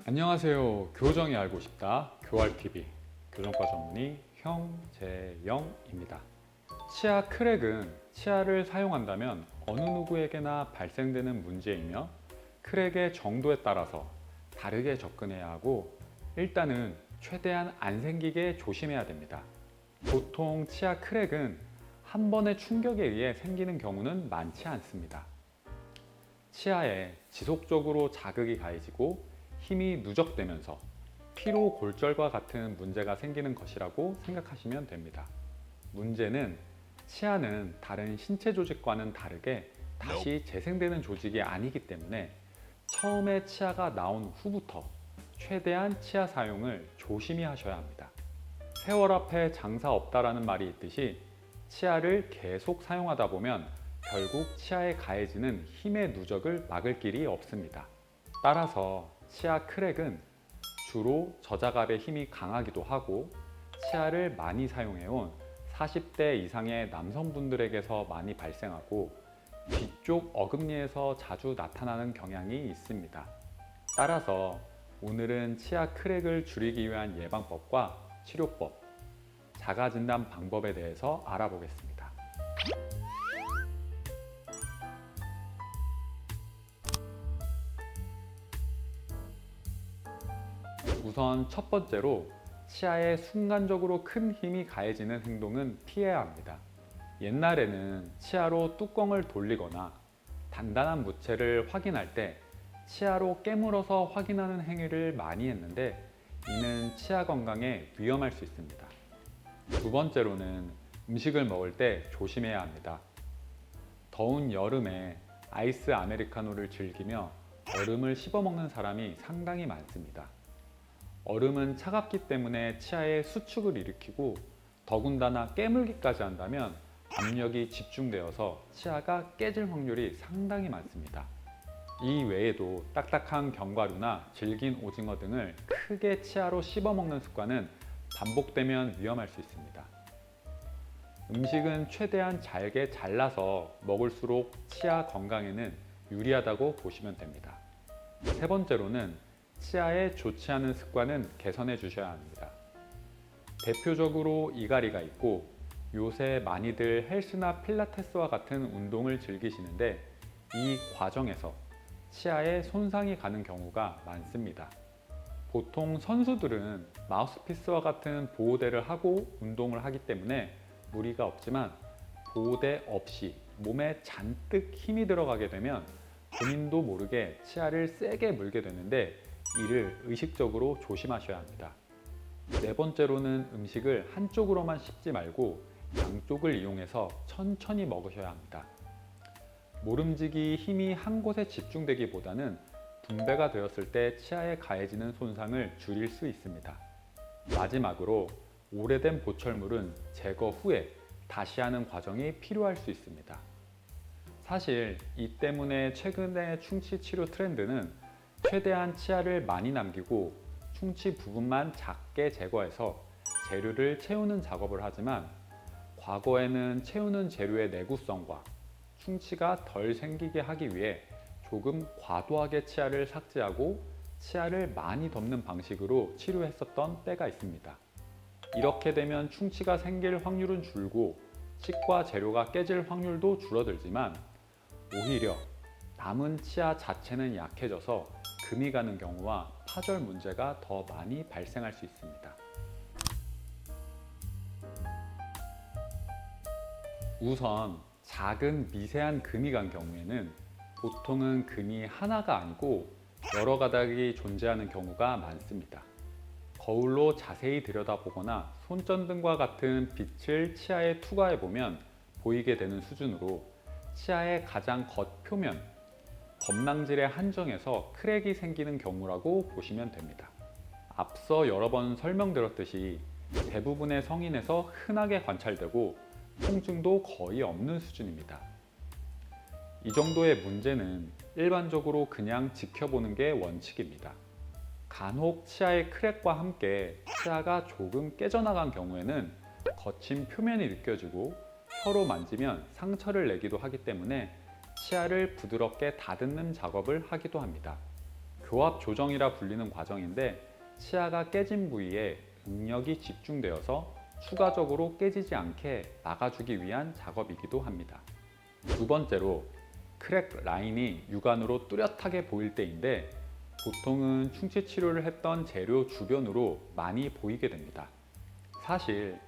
안녕하세요. 교정이 알고 싶다. 교알TV 교정과 전문의 형재영입니다. 치아 크랙은 치아를 사용한다면 어느 누구에게나 발생되는 문제이며 크랙의 정도에 따라서 다르게 접근해야 하고 일단은 최대한 안 생기게 조심해야 됩니다. 보통 치아 크랙은 한 번의 충격에 의해 생기는 경우는 많지 않습니다. 치아에 지속적으로 자극이 가해지고 힘이 누적되면서 피로 골절과 같은 문제가 생기는 것이라고 생각하시면 됩니다. 문제는 치아는 다른 신체 조직과는 다르게 다시 재생되는 조직이 아니기 때문에 처음에 치아가 나온 후부터 최대한 치아 사용을 조심히 하셔야 합니다. 세월 앞에 장사 없다라는 말이 있듯이 치아를 계속 사용하다 보면 결국 치아에 가해지는 힘의 누적을 막을 길이 없습니다. 따라서 치아 크랙은 주로 저자갑의 힘이 강하기도 하고 치아를 많이 사용해온 40대 이상의 남성분들에게서 많이 발생하고 뒤쪽 어금니에서 자주 나타나는 경향이 있습니다. 따라서 오늘은 치아 크랙을 줄이기 위한 예방법과 치료법, 자가진단 방법에 대해서 알아보겠습니다. 우선 첫 번째로 치아에 순간적으로 큰 힘이 가해지는 행동은 피해야 합니다. 옛날에는 치아로 뚜껑을 돌리거나 단단한 무체를 확인할 때 치아로 깨물어서 확인하는 행위를 많이 했는데 이는 치아 건강에 위험할 수 있습니다. 두 번째로는 음식을 먹을 때 조심해야 합니다. 더운 여름에 아이스 아메리카노를 즐기며 얼음을 씹어 먹는 사람이 상당히 많습니다. 얼음은 차갑기 때문에 치아에 수축을 일으키고 더군다나 깨물기까지 한다면 압력이 집중되어서 치아가 깨질 확률이 상당히 많습니다. 이 외에도 딱딱한 견과류나 질긴 오징어 등을 크게 치아로 씹어 먹는 습관은 반복되면 위험할 수 있습니다. 음식은 최대한 잘게 잘라서 먹을수록 치아 건강에는 유리하다고 보시면 됩니다. 세 번째로는 치아에 좋지 않은 습관은 개선해 주셔야 합니다. 대표적으로 이갈이가 있고 요새 많이들 헬스나 필라테스와 같은 운동을 즐기시는데 이 과정에서 치아에 손상이 가는 경우가 많습니다. 보통 선수들은 마우스피스와 같은 보호대를 하고 운동을 하기 때문에 무리가 없지만 보호대 없이 몸에 잔뜩 힘이 들어가게 되면 본인도 모르게 치아를 세게 물게 되는데 이를 의식적으로 조심하셔야 합니다. 네 번째로는 음식을 한쪽으로만 씹지 말고 양쪽을 이용해서 천천히 먹으셔야 합니다. 모름지기 힘이 한 곳에 집중되기보다는 분배가 되었을 때 치아에 가해지는 손상을 줄일 수 있습니다. 마지막으로 오래된 보철물은 제거 후에 다시 하는 과정이 필요할 수 있습니다. 사실 이 때문에 최근의 충치 치료 트렌드는 최대한 치아를 많이 남기고 충치 부분만 작게 제거해서 재료를 채우는 작업을 하지만 과거에는 채우는 재료의 내구성과 충치가 덜 생기게 하기 위해 조금 과도하게 치아를 삭제하고 치아를 많이 덮는 방식으로 치료했었던 때가 있습니다. 이렇게 되면 충치가 생길 확률은 줄고 치과 재료가 깨질 확률도 줄어들지만 오히려 남은 치아 자체는 약해져서 금이 가는 경우와 파절 문제가 더 많이 발생할 수 있습니다. 우선 작은 미세한 금이 간 경우에는 보통은 금이 하나가 아니고 여러 가닥이 존재하는 경우가 많습니다. 거울로 자세히 들여다보거나 손전등과 같은 빛을 치아에 투과해 보면 보이게 되는 수준으로 치아의 가장 겉표면, 범낭질의 한정에서 크랙이 생기는 경우라고 보시면 됩니다. 앞서 여러 번 설명드렸듯이 대부분의 성인에서 흔하게 관찰되고 통증도 거의 없는 수준입니다. 이 정도의 문제는 일반적으로 그냥 지켜보는 게 원칙입니다. 간혹 치아의 크랙과 함께 치아가 조금 깨져나간 경우에는 거친 표면이 느껴지고 혀로 만지면 상처를 내기도 하기 때문에 치아를 부드럽게 다듬는 작업을 하기도 합니다. 교합 조정이라 불리는 과정인데 치아가 깨진 부위에 응력이 집중되어서 추가적으로 깨지지 않게 막아주기 위한 작업이기도 합니다. 두 번째로 크랙 라인이 육안으로 뚜렷하게 보일 때인데 보통은 충치 치료를 했던 재료 주변으로 많이 보이게 됩니다. 사실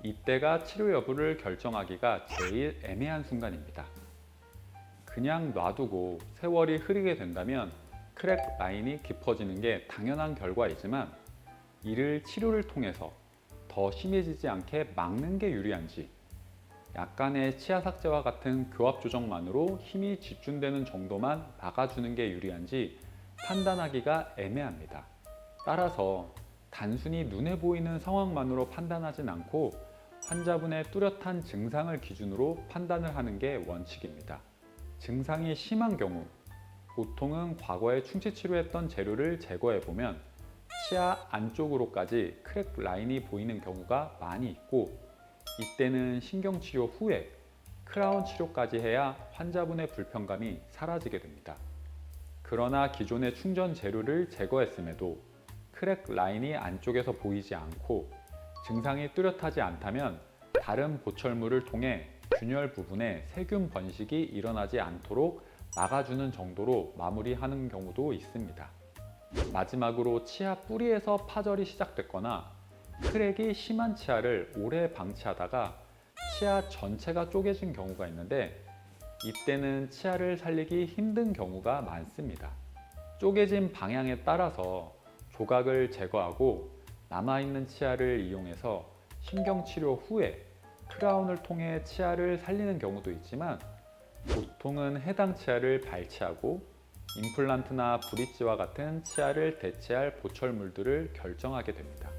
이때가 치료 여부를 결정하기가 제일 애매한 순간입니다. 그냥 놔두고 세월이 흐르게 된다면 크랙 라인이 깊어지는 게 당연한 결과이지만 이를 치료를 통해서 더 심해지지 않게 막는 게 유리한지, 약간의 치아 삭제와 같은 교합 조정만으로 힘이 집중되는 정도만 막아주는 게 유리한지 판단하기가 애매합니다. 따라서 단순히 눈에 보이는 상황만으로 판단하진 않고 환자분의 뚜렷한 증상을 기준으로 판단을 하는 게 원칙입니다. 증상이 심한 경우 보통은 과거에 충치 치료했던 재료를 제거해 보면 치아 안쪽으로까지 크랙 라인이 보이는 경우가 많이 있고, 이때는 신경치료 후에 크라운 치료까지 해야 환자분의 불편감이 사라지게 됩니다. 그러나 기존의 충전 재료를 제거했음에도 크랙 라인이 안쪽에서 보이지 않고 증상이 뚜렷하지 않다면 다른 보철물을 통해 균열 부분에 세균 번식이 일어나지 않도록 막아주는 정도로 마무리하는 경우도 있습니다. 마지막으로 치아 뿌리에서 파절이 시작됐거나 크랙이 심한 치아를 오래 방치하다가 치아 전체가 쪼개진 경우가 있는데 이때는 치아를 살리기 힘든 경우가 많습니다. 쪼개진 방향에 따라서 조각을 제거하고 남아있는 치아를 이용해서 신경치료 후에 크라운을 통해 치아를 살리는 경우도 있지만 보통은 해당 치아를 발치하고 임플란트나 브릿지와 같은 치아를 대체할 보철물들을 결정하게 됩니다.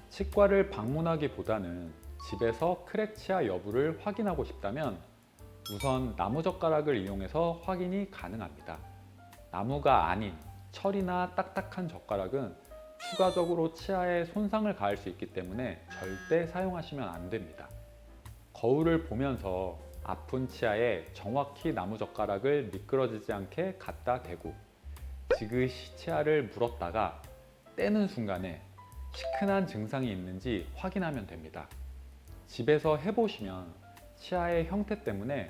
치과를 방문하기보다는 집에서 크랙 치아 여부를 확인하고 싶다면 우선 나무젓가락을 이용해서 확인이 가능합니다. 나무가 아닌 철이나 딱딱한 젓가락은 추가적으로 치아에 손상을 가할 수 있기 때문에 절대 사용하시면 안 됩니다. 거울을 보면서 아픈 치아에 정확히 나무젓가락을 미끄러지지 않게 갖다 대고 지그시 치아를 물었다가 떼는 순간에 시큰한 증상이 있는지 확인하면 됩니다. 집에서 해보시면 치아의 형태 때문에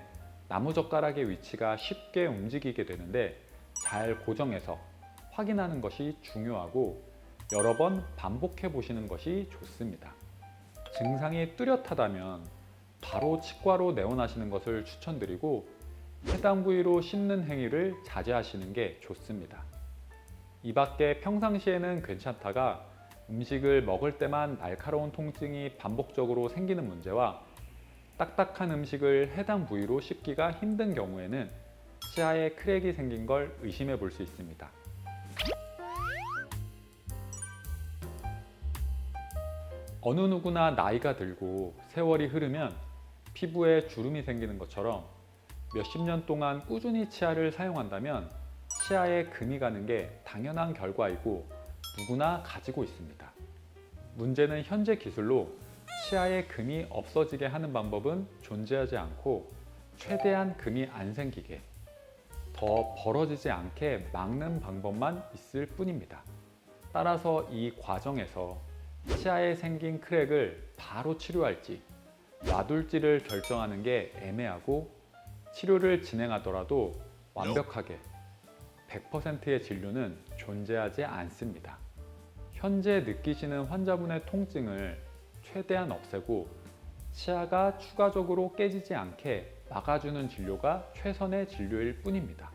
나무젓가락의 위치가 쉽게 움직이게 되는데 잘 고정해서 확인하는 것이 중요하고 여러 번 반복해 보시는 것이 좋습니다. 증상이 뚜렷하다면 바로 치과로 내원하시는 것을 추천드리고 해당 부위로 씹는 행위를 자제하시는 게 좋습니다. 이 밖에 평상시에는 괜찮다가 음식을 먹을 때만 날카로운 통증이 반복적으로 생기는 문제와 딱딱한 음식을 해당 부위로 씹기가 힘든 경우에는 치아에 크랙이 생긴 걸 의심해 볼 수 있습니다. 어느 누구나 나이가 들고 세월이 흐르면 피부에 주름이 생기는 것처럼 몇십 년 동안 꾸준히 치아를 사용한다면 치아에 금이 가는 게 당연한 결과이고 누구나 가지고 있습니다. 문제는 현재 기술로 치아에 금이 없어지게 하는 방법은 존재하지 않고 최대한 금이 안 생기게, 더 벌어지지 않게 막는 방법만 있을 뿐입니다. 따라서 이 과정에서 치아에 생긴 크랙을 바로 치료할지 놔둘지를 결정하는 게 애매하고 치료를 진행하더라도 완벽하게 100%의 진료는 존재하지 않습니다. 현재 느끼시는 환자분의 통증을 최대한 없애고 치아가 추가적으로 깨지지 않게 막아주는 진료가 최선의 진료일 뿐입니다.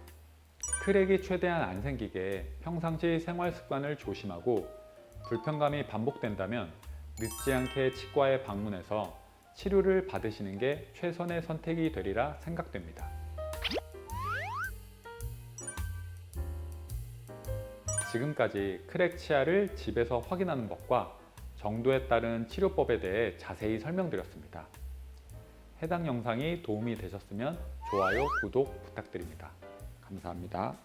크랙이 최대한 안 생기게 평상시 생활 습관을 조심하고 불편감이 반복된다면 늦지 않게 치과에 방문해서 치료를 받으시는 게 최선의 선택이 되리라 생각됩니다. 지금까지 크랙 치아를 집에서 확인하는 법과 정도에 따른 치료법에 대해 자세히 설명드렸습니다. 해당 영상이 도움이 되셨으면 좋아요, 구독 부탁드립니다. 감사합니다.